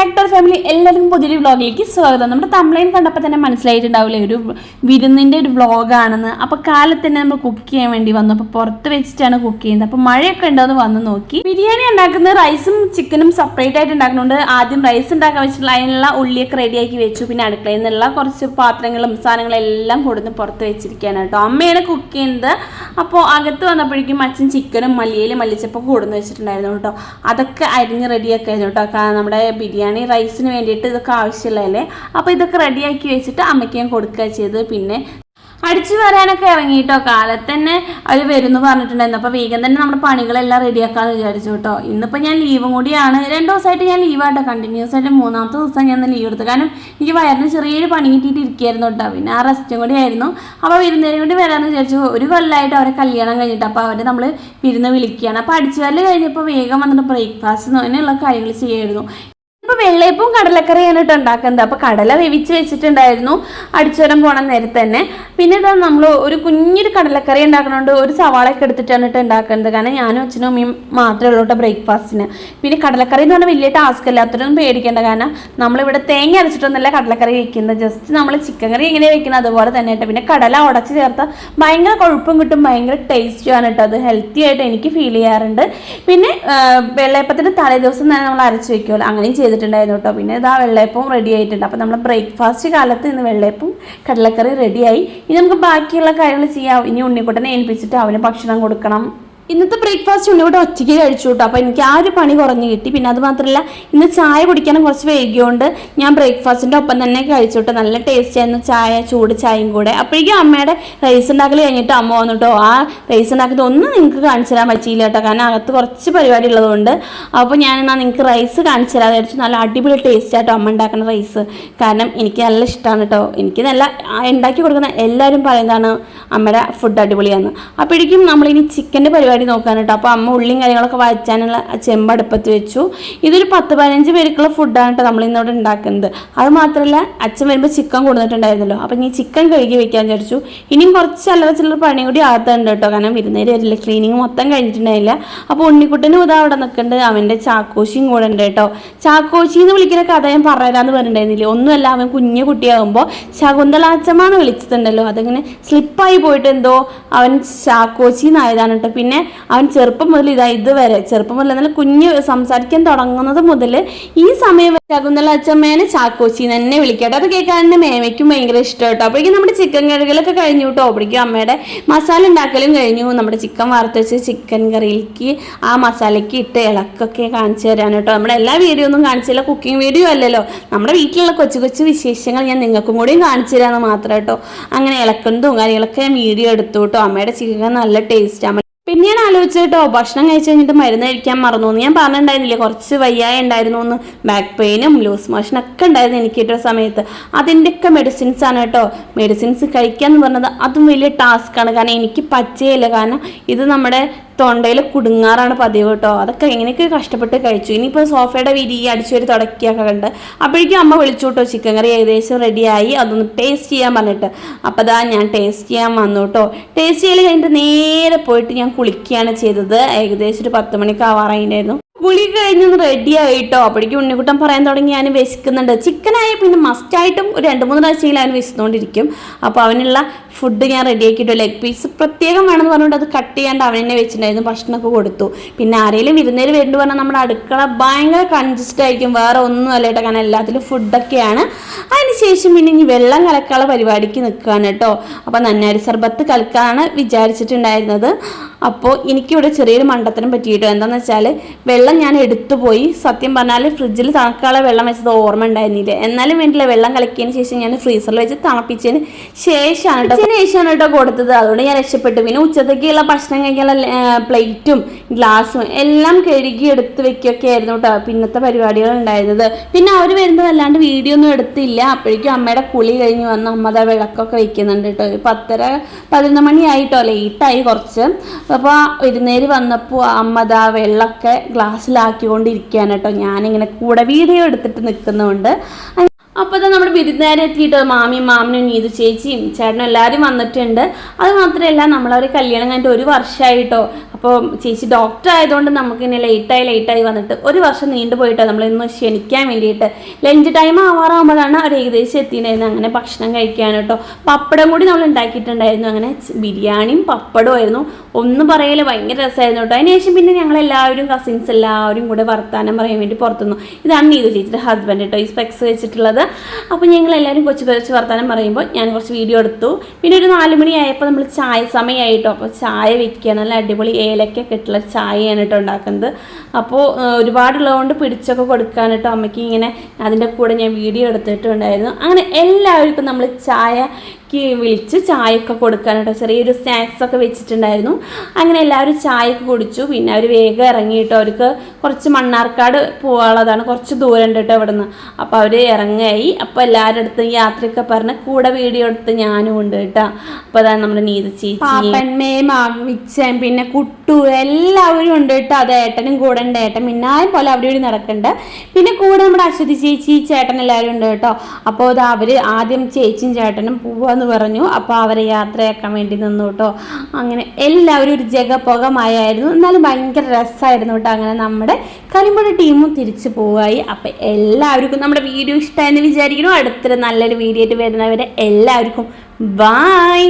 Back to family എല്ലാവർക്കും പുതിയൊരു വ്ളോഗിലേക്ക് സ്വാഗതം. നമ്മുടെ തമിഴ്ലൈൻ കണ്ടപ്പോൾ തന്നെ മനസ്സിലായിട്ടുണ്ടാവില്ലേ ഒരു വിരുന്നിൻ്റെ ഒരു വ്ളോഗാണെന്ന്. അപ്പോൾ കാലത്ത് തന്നെ നമ്മൾ കുക്ക് ചെയ്യാൻ വേണ്ടി വന്നു. അപ്പോൾ പുറത്ത് വെച്ചിട്ടാണ് കുക്ക് ചെയ്യുന്നത്. അപ്പോൾ മഴയൊക്കെ ഉണ്ടോയെന്ന് വന്ന് നോക്കി. ബിരിയാണി ഉണ്ടാക്കുന്നത് റൈസും ചിക്കനും സെപ്പറേറ്റ് ആയിട്ട് ഉണ്ടാക്കുന്നുണ്ട്. ആദ്യം റൈസ് ഉണ്ടാക്കാൻ വെച്ചിട്ടുള്ള അതിനുള്ള ഉള്ളിയൊക്കെ റെഡിയാക്കി വെച്ചു. പിന്നെ അടുക്കളയിൽ നിന്നുള്ള കുറച്ച് പാത്രങ്ങളും സാധനങ്ങളെല്ലാം കൊടുത്ത് പുറത്ത് വെച്ചിരിക്കുകയാണ് കേട്ടോ. അമ്മയാണ് കുക്ക് ചെയ്യുന്നത്. അപ്പോൾ അകത്ത് വന്നപ്പോഴേക്കും അച്ഛൻ ചിക്കനും മല്ലിച്ചപ്പൊക്കെ കൊടുന്ന് വെച്ചിട്ടുണ്ടായിരുന്നു കേട്ടോ. അതൊക്കെ അരിഞ്ഞ് റെഡിയാക്കായിരുന്നു കേട്ടോ. നമ്മുടെ ബിരിയാണി റൈസിന് വേണ്ടിയിട്ട് ഇതൊക്കെ ആവശ്യമുള്ളതല്ലേ. അപ്പോൾ ഇതൊക്കെ റെഡിയാക്കി വെച്ചിട്ട് അമ്മയ്ക്ക് ഞാൻ കൊടുക്കുക ചെയ്ത്. പിന്നെ അടിച്ചു വരാനൊക്കെ ഇറങ്ങിയിട്ടോ. കാലത്ത് തന്നെ അവർ വരുമെന്ന് പറഞ്ഞിട്ടുണ്ടായിരുന്നു. അപ്പോൾ വേഗം തന്നെ നമ്മുടെ പണികളെല്ലാം റെഡിയാക്കാമെന്ന് വിചാരിച്ചു കേട്ടോ. ഇന്നിപ്പോൾ ഞാൻ ലീവും കൂടിയാണ്. 2 ദിവസമായിട്ട് ഞാൻ ലീവാട്ടോ. കണ്ടിന്യൂസ് ആയിട്ട് 3ാമത്തെ ദിവസം ഞാൻ ലീവ് എടുത്തു. കാരണം എനിക്ക് വയറിന് ചെറിയൊരു പണി കിട്ടിയിട്ട് ഇരിക്കുകയായിരുന്നു കേട്ടോ. പിന്നെ ആ റെസ്റ്റും കൂടി ആയിരുന്നു. അപ്പോൾ വിരുന്നേരും കൂടി വരാമെന്ന് വിചാരിച്ചു. ഒരു കൊല്ലമായിട്ട് അവരെ കല്യാണം കഴിഞ്ഞിട്ട്. അപ്പോൾ അവരെ നമ്മൾ വിരുന്ന് വിളിക്കുകയാണ്. അപ്പോൾ അടിച്ചു വരൽ കഴിഞ്ഞപ്പോൾ വേഗം വന്നിട്ട് ബ്രേക്ക്ഫാസ്റ്റ് അങ്ങനെയുള്ള കാര്യങ്ങൾ ചെയ്യായിരുന്നു. ഇപ്പോൾ വെള്ളയപ്പവും കടലക്കറിയാണ് കേട്ടോ ഉണ്ടാക്കുന്നത്. അപ്പോൾ കടല വേവിച്ച് വെച്ചിട്ടുണ്ടായിരുന്നു അടിച്ചുവരാൻ പോണ നേരത്തെ തന്നെ. പിന്നെ ഇതാ നമ്മൾ ഒരു കുഞ്ഞൊരു കടലക്കറി ഉണ്ടാക്കണോണ്ട് ഒരു സവാളയൊക്കെ എടുത്തിട്ടാണ് കേട്ടോ ഉണ്ടാക്കുന്നത്. കാരണം ഞാനും അച്ഛനും അമ്മയും മാത്രമേ ഉള്ളൂ കേട്ടോ ബ്രേക്ക്ഫാസ്റ്റിന്. പിന്നെ കടലക്കറി എന്ന് പറഞ്ഞാൽ വലിയ ടാസ്ക് അല്ല, അത്രയൊന്നും പേടിക്കേണ്ട. കാരണം നമ്മളിവിടെ തേങ്ങ അരച്ചിട്ടൊന്നുമല്ല കടലക്കറി വെക്കുന്നത്. ജസ്റ്റ് നമ്മൾ ചിക്കൻ കറി എങ്ങനെയാണ് വെക്കുന്നത് അതുപോലെ തന്നെ കേട്ടോ. പിന്നെ കടല ഉടച്ച് ചേർത്താൽ ഭയങ്കര കൊഴുപ്പും കിട്ടും, ഭയങ്കര ടേസ്റ്റുമാണ് കേട്ടോ. അത് ഹെൽത്തി ആയിട്ട് എനിക്ക് ഫീൽ ചെയ്യാറുണ്ട്. പിന്നെ വെള്ളയപ്പത്തിൻ്റെ തലേ ദിവസം തന്നെ നമ്മൾ അരച്ച് വെക്കുമല്ലോ, അങ്ങനെയും ചെയ്തിട്ടുണ്ടായിരുന്നു കേട്ടോ. പിന്നെ ഇതാ വെള്ളയപ്പവും റെഡി ആയിട്ടുണ്ട്. അപ്പോൾ നമ്മൾ ബ്രേക്ക്ഫാസ്റ്റ് കാലത്ത് ഇന്ന് വെള്ളയപ്പവും കടലക്കറി റെഡിയായി. ഇനി നമുക്ക് ബാക്കിയുള്ള കാര്യങ്ങൾ ചെയ്യാം. ഇനി ഉണ്ണിക്കുട്ടനെ ഏൽപ്പിച്ചിട്ട് അവന് ഭക്ഷണം കൊടുക്കണം. ഇന്നത്തെ ബ്രേക്ക്ഫാസ്റ്റ് ഉണ്ണിക്കൂടെ ഒറ്റയ്ക്ക് കഴിച്ചു കേട്ടോ. അപ്പോൾ എനിക്ക് ആ ഒരു പണി കുറഞ്ഞ് കിട്ടി. പിന്നെ അത് മാത്രമല്ല ഇന്ന് ചായ കുടിക്കാനും കുറച്ച് വൈകിയോണ്ട് ഞാൻ ബ്രേക്ക്ഫാസ്റ്റിൻ്റെ ഒപ്പം തന്നെ കഴിച്ചു കേട്ടോ. നല്ല ടേസ്റ്റ് ആയിരുന്നു ചായ, ചൂട് ചായയും കൂടെ. അപ്പോഴേക്കും അമ്മയുടെ റൈസ് ഉണ്ടാക്കൽ കഴിഞ്ഞിട്ട് അമ്മ വന്നു കേട്ടോ. ആ റൈസ് ഉണ്ടാക്കുന്നത് ഒന്നും നിങ്ങൾക്ക് കാണിച്ചു തരാൻ പറ്റിയില്ല കേട്ടോ. കാരണം അകത്ത് കുറച്ച് പരിപാടി ഉള്ളതുകൊണ്ട്. അപ്പോൾ ഞാനെന്നാൽ നിങ്ങൾക്ക് റൈസ് കാണിച്ചു തരാതെ വിചാരിച്ചു. നല്ല അടിപൊളി ടേസ്റ്റ് ആയിട്ടോ അമ്മ ഉണ്ടാക്കുന്ന റൈസ്. കാരണം എനിക്ക് നല്ല ഇഷ്ടമാണ് കേട്ടോ. എനിക്ക് നല്ല ഉണ്ടാക്കി കൊടുക്കുന്ന എല്ലാവരും പറയുന്നതാണ് അമ്മയുടെ ഫുഡ് അടിപൊളിയാണ്. അപ്പോഴേക്കും നമ്മളിനി ചിക്കൻ്റെ പരിപാടി നോക്കാൻ കേട്ടോ. അപ്പോൾ അമ്മ ഉള്ളിയും കാര്യങ്ങളൊക്കെ വഴറ്റാനുള്ള ചെമ്പ് അടുപ്പത്ത് വെച്ചു. ഇതൊരു 10-15 പേർക്കുള്ള ഫുഡാണ് കേട്ടോ നമ്മൾ ഇന്നിവിടെ ഉണ്ടാക്കുന്നത്. അത് മാത്രമല്ല അച്ഛൻ വരുമ്പോൾ ചിക്കൻ കൊടുത്തിട്ടുണ്ടായിരുന്നല്ലോ. അപ്പോൾ ഇനി ചിക്കൻ കഴുകി വെക്കാൻ വിചാരിച്ചു. ഇനിയും കുറച്ച് ചില്ലറ പണിയും കൂടി ആകത്തുണ്ട് കേട്ടോ. കാരണം വിരുന്നേര് വരില്ല, ക്ലീനിങ് മൊത്തം കഴിഞ്ഞിട്ടുണ്ടായില്ല. അപ്പോൾ ഉണ്ണിക്കുട്ടനും ഇതാ അവിടെ നിൽക്കുന്നുണ്ട്. അവൻ്റെ ചാക്കോശിയും കൂടെ ഉണ്ട് കേട്ടോ. ചാക്കോശി എന്ന് വിളിക്കുന്ന കഥ ഞാൻ പറയാമെന്ന് പറഞ്ഞിട്ടുണ്ടായിരുന്നില്ലേ. ഒന്നുമല്ല, അവൻ കുഞ്ഞു കുട്ടിയാകുമ്പോൾ ശകുന്തളാച്ചമ്മ എന്ന് വിളിച്ചിട്ടുണ്ടല്ലോ. അതിങ്ങനെ സ്ലിപ്പായി പോയിട്ട് എന്തോ അവൻ ചാക്കോച്ചി എന്നായതാണ് കേട്ടോ. പിന്നെ അവൻ ചെറുപ്പം മുതൽ ഇതുവരെ ചെറുപ്പം മുതൽ എന്നാൽ കുഞ്ഞ് സംസാരിക്കാൻ തുടങ്ങുന്നത് മുതൽ ഈ സമയം ശകുന്തള അച്ഛമ്മേനെ ചാക്കോച്ചി തന്നെ വിളിക്കട്ടെ. അത് കേൾക്കാൻ മേമയ്ക്കും ഭയങ്കര ഇഷ്ടം കേട്ടോ. അപ്പോഴേക്കും നമ്മുടെ ചിക്കൻ കറികളൊക്കെ കഴിഞ്ഞു കേട്ടോ. അപ്പോഴേക്കും അമ്മയുടെ മസാല ഉണ്ടാക്കലും കഴിഞ്ഞു. നമ്മുടെ ചിക്കൻ വറുത്ത് വെച്ച് ചിക്കൻ കറിയിലേക്ക് ആ മസാലയ്ക്ക് ഇട്ട് ഇളക്കൊക്കെ കാണിച്ചു തരാൻ കേട്ടോ. നമ്മുടെ എല്ലാ വീഡിയോ ഒന്നും കാണിച്ചില്ല, കുക്കിംഗ് വീഡിയോ അല്ലല്ലോ. നമ്മുടെ വീട്ടിലുള്ള കൊച്ചു വിശേഷങ്ങൾ ഞാൻ നിങ്ങൾക്കും കൂടിയും കാണിച്ചു തരാമെന്ന് മാത്രം കേട്ടോ. അങ്ങനെ ഇളക്കുന്നതും കാര്യങ്ങളൊക്കെ ഞാൻ വീഡിയോ എടുത്തു കേട്ടോ. അമ്മയുടെ ചിക്കൻ നല്ല ടേസ്റ്റാണ്. പിന്നെ ഞാൻ ആലോചിച്ചു കേട്ടോ, ഭക്ഷണം കഴിച്ച് കഴിഞ്ഞിട്ട് മരുന്ന് കഴിക്കാൻ മറന്നു എന്ന് ഞാൻ പറഞ്ഞിട്ടുണ്ടായിരുന്നില്ലേ. കുറച്ച് വയ്യായ ഉണ്ടായിരുന്നു എന്ന്, ബാക്ക് പെയിനും ലൂസ് മോഷനൊക്കെ ഉണ്ടായിരുന്നു എനിക്ക് കിട്ടിയ സമയത്ത്. അതിൻ്റെയൊക്കെ മെഡിസിൻസ് ആണ് കേട്ടോ. മെഡിസിൻസ് കഴിക്കുക എന്ന് പറഞ്ഞത് അതും വലിയ ടാസ്ക്കാണ്. കാരണം എനിക്ക് പച്ചയില്ല. കാരണം ഇത് നമ്മുടെ തൊണ്ടയിൽ കുടുങ്ങാറാണ് പതിവ് കേട്ടോ. അതൊക്കെ എങ്ങനെയൊക്കെ കഷ്ടപ്പെട്ട് കഴിച്ചു. ഇനിയിപ്പോൾ സോഫയുടെ വിരികി അടിച്ചൊരു തുടക്കിയൊക്കെ കണ്ട്. അപ്പോഴേക്കും അമ്മ വിളിച്ചു കേട്ടോ. ചിക്കൻ കറി ഏകദേശം റെഡിയായി, അതൊന്ന് ടേസ്റ്റ് ചെയ്യാൻ പറഞ്ഞിട്ട്. അപ്പോൾ അതാ ഞാൻ ടേസ്റ്റ് ചെയ്യാൻ വന്നു കേട്ടോ. ടേസ്റ്റ് ചെയ്യൽ കഴിഞ്ഞിട്ട് നേരെ പോയിട്ട് ഞാൻ കുളിക്കുകയാണ് ചെയ്തത്. ഏകദേശം ഒരു 10 മണിക്ക് ആവാറായിട്ടുണ്ടായിരുന്നു. കുളി കഴിഞ്ഞൊന്ന് റെഡി ആയിട്ടോ. അപ്പോഴേക്കും ഉണ്ണിക്കുട്ടൻ പറയാൻ തുടങ്ങി ഞാൻ വിശക്കുന്നുണ്ട്. ചിക്കനായ പിന്നെ മസ്റ്റായിട്ടും ഒരു 2-3 ആഴ്ചയിൽ അവൻ വിശന്നുകൊണ്ടിരിക്കും. അപ്പോൾ അവനുള്ള ഫുഡ് ഞാൻ റെഡി ആക്കിയിട്ടോ. ലെഗ് പീസ് പ്രത്യേകം വേണമെന്ന് പറഞ്ഞുകൊണ്ട് അത് കട്ട് ചെയ്യാണ്ട് അവൻ തന്നെ വെച്ചിട്ടുണ്ടായിരുന്നു. ഭക്ഷണമൊക്കെ കൊടുത്തു. പിന്നെ ആരെങ്കിലും വിരുന്നേര് വരുന്നു പറഞ്ഞാൽ നമ്മുടെ അടുക്കള ഭയങ്കര കൺജസ്റ്റ് ആയിരിക്കും. വേറെ ഒന്നും അല്ല കേട്ടോ. കാരണം എല്ലാത്തിലും ഫുഡൊക്കെയാണ്. അതിനുശേഷം പിന്നെ ഇനി വെള്ളം കലക്കാനുള്ള പരിപാടിക്ക് നിൽക്കുകയാണ് കേട്ടോ. അപ്പോൾ നന്നാരി സർബത്ത് കലക്കാനാണ് വിചാരിച്ചിട്ടുണ്ടായിരുന്നത്. അപ്പോൾ എനിക്കിവിടെ ചെറിയൊരു മണ്ടത്തരം പറ്റിയിട്ടോ. എന്താണെന്ന് വെച്ചാൽ വെള്ളം ഞാൻ എടുത്തുപോയി. സത്യം പറഞ്ഞാൽ ഫ്രിഡ്ജിൽ തണുക്കാനുള്ള വെള്ളം വെച്ചത് ഓർമ്മ ഉണ്ടായിരുന്നില്ല. എന്നാലും വേണ്ടിയില്ല, വെള്ളം കലക്കിയതിന് ശേഷം ഞാൻ ഫ്രീസറിൽ വെച്ച് തണുപ്പിച്ചതിന് ശേഷമാണ് കേട്ടോ കൊടുത്തത്. അതുകൊണ്ട് ഞാൻ രക്ഷപ്പെട്ടു. പിന്നെ ഉച്ചത്തേക്കുള്ള ഭക്ഷണം കഴിക്കാനുള്ള പ്ലേറ്റും ഗ്ലാസും എല്ലാം കഴുകി എടുത്ത് വെക്കുകയൊക്കെ ആയിരുന്നു കേട്ടോ പിന്നത്തെ പരിപാടികൾ ഉണ്ടായിരുന്നത്. പിന്നെ അവർ വരുമ്പോൾ അല്ലാണ്ട് വീഡിയോ ഒന്നും എടുത്തില്ല. അപ്പോഴേക്കും അമ്മയുടെ കുളി കഴിഞ്ഞ് വന്ന് അമ്മ ദാ വിളക്കൊക്കെ വെക്കുന്നുണ്ട് കേട്ടോ. 10-11 മണിയായിട്ടോ, ലേറ്റായി കുറച്ച്. അപ്പോൾ വിരുന്നേര് വന്നപ്പോൾ അമ്മ ദാ വെള്ളമൊക്കെ ഗ്ലാസ്സിലാക്കിക്കൊണ്ടിരിക്കുകയാണ് കേട്ടോ. ഞാനിങ്ങനെ കൂടെ വീഡിയോ എടുത്തിട്ട് നിൽക്കുന്നുണ്ട്. അപ്പോൾ അത് നമ്മുടെ വിരുന്നുകാരെ എത്തിയിട്ട് മാമിനും നീതു ചേച്ചിയും ചേട്ടനും എല്ലാവരും വന്നിട്ടുണ്ട്. അത് മാത്രമല്ല നമ്മളവർ കല്യാണം കഴിഞ്ഞിട്ട് 1 വർഷമായിട്ടോ. അപ്പോൾ ചേച്ചി ഡോക്ടർ ആയതുകൊണ്ട് നമുക്കിങ്ങനെ ലേറ്റായി വന്നിട്ട് ഒരു വർഷം നീണ്ടു പോയിട്ടോ നമ്മളിന്ന് ക്ഷണിക്കാൻ വേണ്ടിയിട്ട് ലഞ്ച് ടൈം ആവാറാകുമ്പോഴാണ് അവർ ഏകദേശം എത്തിയിട്ടുണ്ടായിരുന്നത്. അങ്ങനെ ഭക്ഷണം കഴിക്കാൻ കേട്ടോ. പപ്പടം കൂടി നമ്മൾ ഉണ്ടാക്കിയിട്ടുണ്ടായിരുന്നു. അങ്ങനെ ബിരിയാണിയും പപ്പടവും ആയിരുന്നു. ഒന്നും പറയല് ഭയങ്കര രസമായിരുന്നു കേട്ടോ. അതിനുശേഷം പിന്നെ ഞങ്ങളെല്ലാവരും കസിൻസ് എല്ലാവരും കൂടെ വർത്താനം പറയാൻ വേണ്ടി പുറത്തുനിന്നു. ഇതാണ് നീതു ചേച്ചിയുടെ ഹസ്ബൻഡ് കേട്ടോ, ഈ സ്പെക്സ് വെച്ചിട്ടുള്ളത്. അപ്പോൾ ഞങ്ങളെല്ലാവരും കൊച്ചു വർത്താനം പറയുമ്പോൾ ഞാൻ കുറച്ച് വീഡിയോ എടുത്തു. പിന്നെ ഒരു 4 മണിയായപ്പോൾ നമ്മൾ ചായ സമയമായിട്ടോ. അപ്പോൾ ചായ വെക്കുക, നല്ല അടിപൊളി ഏലക്കൊക്കെ ഇട്ടുള്ള ചായയാണ് കേട്ടോ ഉണ്ടാക്കുന്നത്. അപ്പോൾ ഒരുപാടുള്ളതുകൊണ്ട് പിടിച്ചൊക്കെ കൊടുക്കാൻ കേട്ടോ അമ്മയ്ക്ക്. ഇങ്ങനെ അതിൻ്റെ കൂടെ ഞാൻ വീഡിയോ എടുത്തിട്ടുണ്ടായിരുന്നു. അങ്ങനെ എല്ലാവർക്കും നമ്മൾ ചായക്ക് വിളിച്ച് ചായയൊക്കെ കൊടുക്കാൻ കേട്ടോ. ചെറിയൊരു സ്നാക്സൊക്കെ വെച്ചിട്ടുണ്ടായിരുന്നു. അങ്ങനെ എല്ലാവരും ചായയൊക്കെ കുടിച്ചു. പിന്നെ അവർ വേഗം ഇറങ്ങിയിട്ടോ. അവർക്ക് കുറച്ച് മണ്ണാർക്കാട് പോകാനുള്ളതാണ്, കുറച്ച് ദൂരം ഉണ്ട് കേട്ടോ ഇവിടെ നിന്ന്. അപ്പോൾ അവർ ഇറങ്ങായി. അപ്പോൾ എല്ലാവരുടെ അടുത്തും യാത്രയൊക്കെ പറഞ്ഞ് കൂടെ വീഡിയോ എടുത്ത് ഞാനും ഉണ്ട് കേട്ടോ. അപ്പോൾ അതാണ് നമ്മുടെ നീതു ചേച്ചി, പാപ്പന്മേയും വിച്ചൻ പിന്നെ കുട്ടു എല്ലാവരും ഉണ്ട് കേട്ടോ. അത് ഏട്ടനും കൂടെ ഉണ്ട്. ഏട്ടൻ മിന്നായം പോലെ അവിടെ ഇവിടെ നടക്കുന്നുണ്ട്. പിന്നെ കൂടെ നമ്മുടെ അശ്വതി ചേച്ചി ചേട്ടൻ എല്ലാവരും ഉണ്ട് കേട്ടോ. അപ്പോൾ അത് അവർ ആദ്യം ചേച്ചിയും ചേട്ടനും പോവാന്ന് പറഞ്ഞു. അപ്പോൾ അവരെ യാത്രയാക്കാൻ വേണ്ടി നിന്നു കേട്ടോ. അങ്ങനെ എല്ലാവരും ഒരു ജഗപൊകമായിരുന്നു. എന്നാലും ഭയങ്കര രസമായിരുന്നു കേട്ടോ. അങ്ങനെ നമ്മുടെ കരിമ്പുഴ ടീമും തിരിച്ചു പോവായി. അപ്പം എല്ലാവർക്കും നമ്മുടെ വീഡിയോ ഇഷ്ടമായെന്ന് വിചാരിക്കുന്നു. അടുത്തൊരു നല്ലൊരു വീഡിയോ ആയിട്ട് വരുന്നവരെ എല്ലാവർക്കും ബൈ.